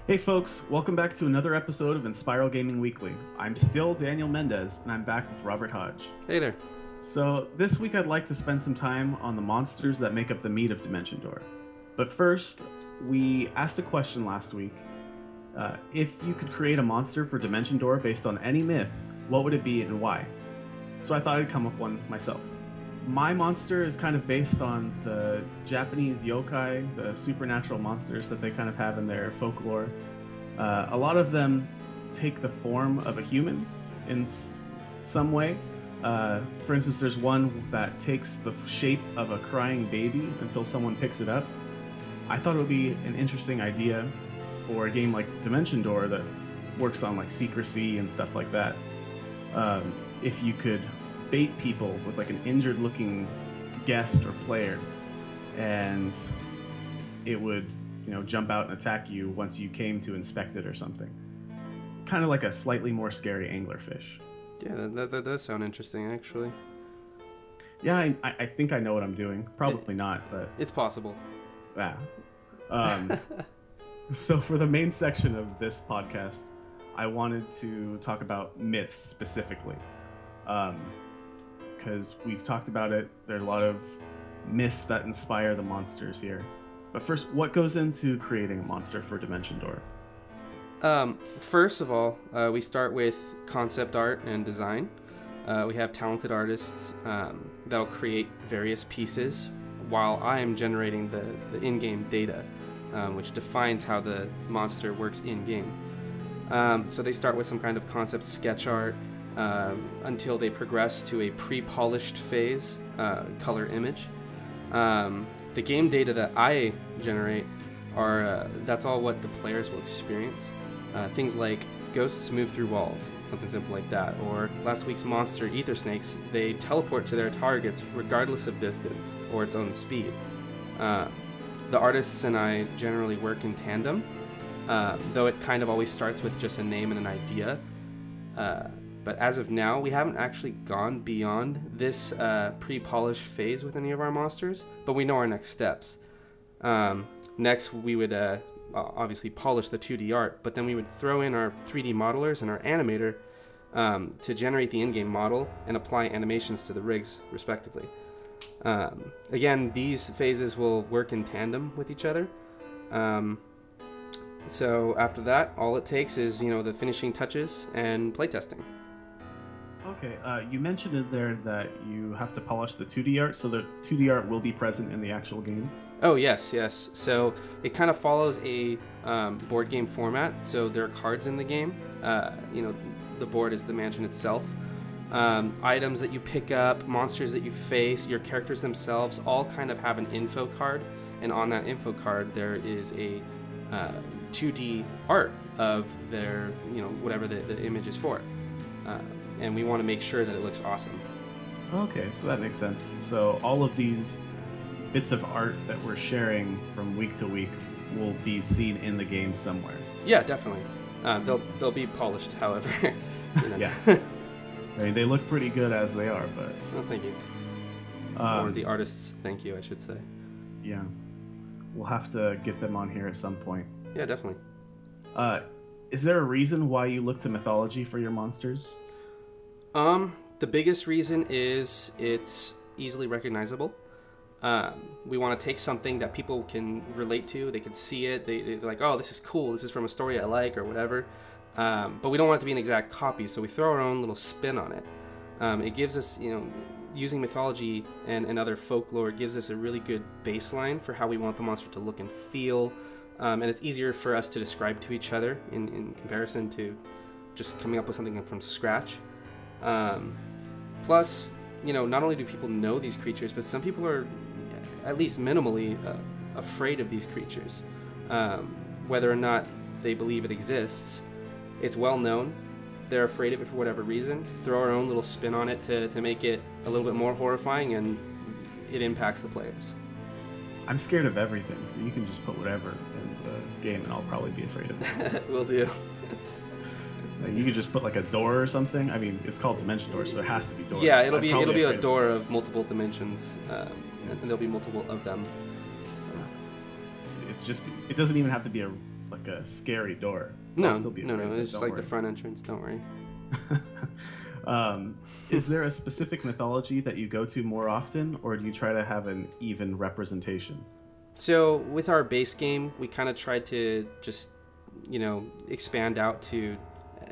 Hey folks, welcome back to another episode of Inspiral Gaming Weekly. I'm still Daniel Mendez, and I'm back with Robert Hodge. Hey there. So this week I'd like to spend some time on the monsters that make up the meat of Dimension Door. But first, we asked a question last week. If you could create a monster for Dimension Door based on any myth, what would it be and why? So I thought I'd come up with one myself. My monster is kind of based on the Japanese yokai, the supernatural monsters that they kind of have in their folklore. A lot of them take the form of a human in some way. For instance, there's one that takes the shape of a crying baby until someone picks it up. I thought it would be an interesting idea for a game like Dimension Door that works on like secrecy and stuff like that. If you could bait people with like an injured looking guest or player, and it would, jump out and attack you once you came to inspect it or something. Kind of like a slightly more scary anglerfish. Yeah, that does sound interesting, actually. Yeah, I think I know what I'm doing. Probably not, but... It's possible. Yeah. So for the main section of this podcast, I wanted to talk about myths specifically. Because we've talked about it. There are a lot of myths that inspire the monsters here. But first, what goes into creating a monster for Dimension Door? First of all, we start with concept art and design. We have talented artists that'll create various pieces while I am generating the in-game data, which defines how the monster works in-game. So they start with some kind of concept sketch art until they progress to a pre-polished phase color image. The game data that I generate that's all what the players will experience. Things like ghosts move through walls, something simple like that. Or last week's monster, ether snakes, they teleport to their targets regardless of distance or its own speed. The artists and I generally work in tandem, though it kind of always starts with just a name and an idea. But as of now, we haven't actually gone beyond this pre-polished phase with any of our monsters, but we know our next steps. Next, we would obviously polish the 2D art, but then we would throw in our 3D modelers and our animator to generate the in-game model and apply animations to the rigs, respectively. Again, these phases will work in tandem with each other. So after that, all it takes is, the finishing touches and playtesting. Okay, you mentioned in there that you have to polish the 2D art, so the 2D art will be present in the actual game? Oh, yes. So it kind of follows a board game format, so there are cards in the game. The board is the mansion itself. Items that you pick up, monsters that you face, your characters themselves all kind of have an info card, and on that info card there is a 2D art of their, whatever the image is for. And we want to make sure that it looks awesome. Okay, so that makes sense. So all of these bits of art that we're sharing from week to week will be seen in the game somewhere. Yeah, definitely. They'll be polished, however. Yeah. I mean, they look pretty good as they are, but... Oh, thank you. Or the artists, thank you, I should say. Yeah. We'll have to get them on here at some point. Yeah, definitely. Is there a reason why you look to mythology for your monsters? The biggest reason is it's easily recognizable. We want to take something that people can relate to, they can see it, they're like, oh, this is cool, this is from a story I like, or whatever. But we don't want it to be an exact copy, so we throw our own little spin on it. It gives us, using mythology and other folklore gives us a really good baseline for how we want the monster to look and feel. And it's easier for us to describe to each other in comparison to just coming up with something from scratch. Plus, not only do people know these creatures, but some people are at least minimally afraid of these creatures. Whether or not they believe it exists, it's well known. They're afraid of it for whatever reason. Throw our own little spin on it to make it a little bit more horrifying, and it impacts the players. I'm scared of everything, so you can just put whatever in the game and I'll probably be afraid of it. Will do. Like, you could just put like a door or something. I mean, it's called Dimension Door, so it has to be doors. Yeah, it'll be a door of multiple dimensions, and there'll be multiple of them. So. It doesn't even have to be a like a scary door. No, I'll still be afraid, it's just don't like the worry. front entrance. Don't worry. Is there a specific mythology that you go to more often, or do you try to have an even representation? So with our base game, we kind of tried to just, expand out to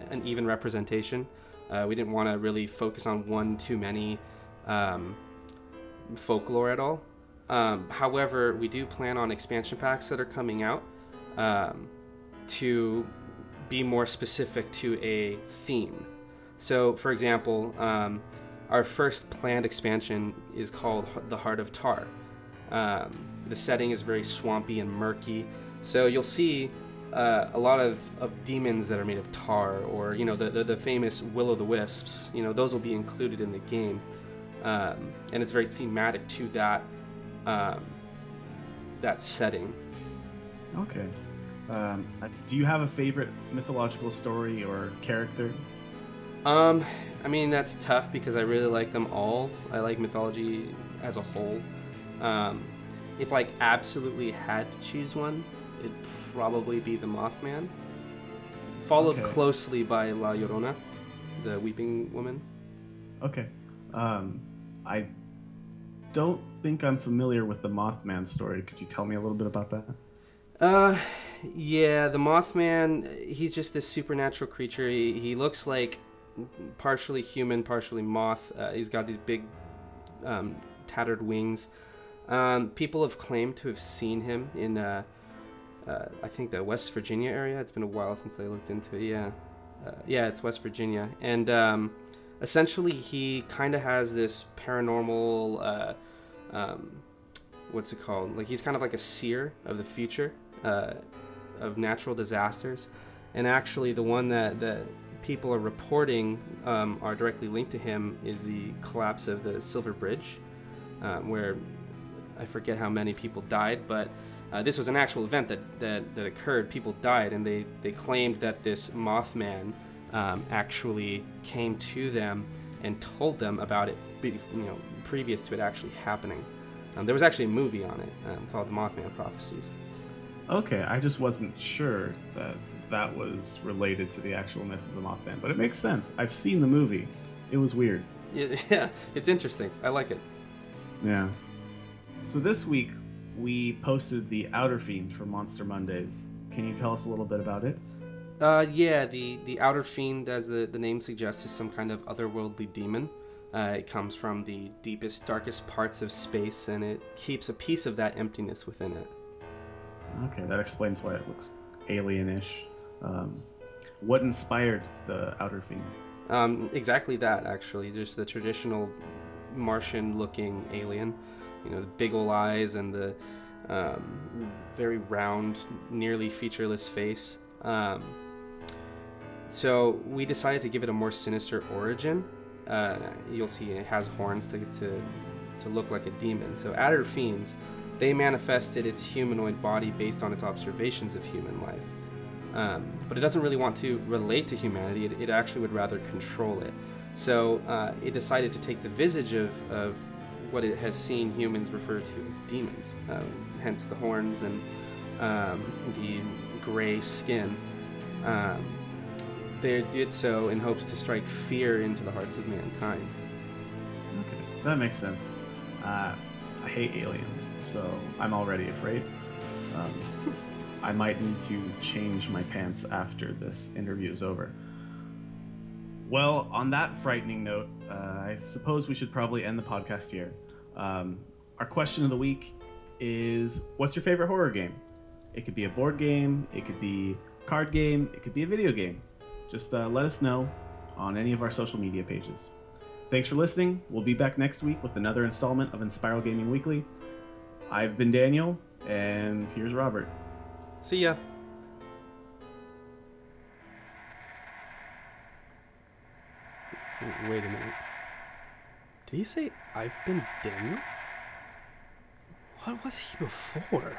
an even representation. We didn't want to really focus on one too many folklore at all. However, we do plan on expansion packs that are coming out to be more specific to a theme. So, for example, our first planned expansion is called The Heart of Tar. The setting is very swampy and murky, so you'll see a lot of demons that are made of tar, or the famous will-o'-the-wisps. Those will be included in the game, and it's very thematic to that setting. Okay. Do you have a favorite mythological story or character? That's tough because I really like them all. I like mythology as a whole. If I absolutely had to choose one, it'd probably be the Mothman, followed closely by La Llorona, the weeping woman. Okay. I don't think I'm familiar with the Mothman story. Could you tell me a little bit about that? Yeah, the Mothman, he's just this supernatural creature. He looks like partially human, partially moth. He's got these big tattered wings. People have claimed to have seen him in I think the West Virginia area. It's been a while since I looked into it. Yeah, it's West Virginia. And essentially he kind of has this paranormal what's it called, like he's kind of like a seer of the future, of natural disasters. And actually the one that people are reporting are directly linked to him is the collapse of the Silver Bridge, where I forget how many people died, but this was an actual event that occurred. People died, and they claimed that this Mothman actually came to them and told them about it, previous to it actually happening. There was actually a movie on it called The Mothman Prophecies. Okay, I just wasn't sure that was related to the actual myth of the Mothman, but it makes sense. I've seen the movie. It was weird. Yeah, it's interesting. I like it. Yeah. So this week, we posted the Outer Fiend for Monster Mondays. Can you tell us a little bit about it? Yeah, the Outer Fiend, as the name suggests, is some kind of otherworldly demon. It comes from the deepest, darkest parts of space, and it keeps a piece of that emptiness within it. Okay, that explains why it looks alien-ish. What inspired the Outer Fiend? Exactly that, actually. Just the traditional Martian-looking alien. The big ol' eyes and the very round, nearly featureless face. So we decided to give it a more sinister origin. You'll see it has horns to look like a demon. So Outer Fiends, they manifested its humanoid body based on its observations of human life. But it doesn't really want to relate to humanity. It actually would rather control it. So it decided to take the visage of what it has seen humans refer to as demons, hence the horns and the gray skin. They did so in hopes to strike fear into the hearts of mankind. Okay, that makes sense. I hate aliens, so I'm already afraid. I might need to change my pants after this interview is over. Well, on that frightening note, I suppose we should probably end the podcast here. Our question of the week is, what's your favorite horror game? It could be a board game, it could be a card game, it could be a video game. Just let us know on any of our social media pages. Thanks for listening. We'll be back next week with another installment of Inspiral Gaming Weekly. I've been Daniel, and here's Robert. See ya. Wait a minute. Did he say, I've been Daniel? What was he before?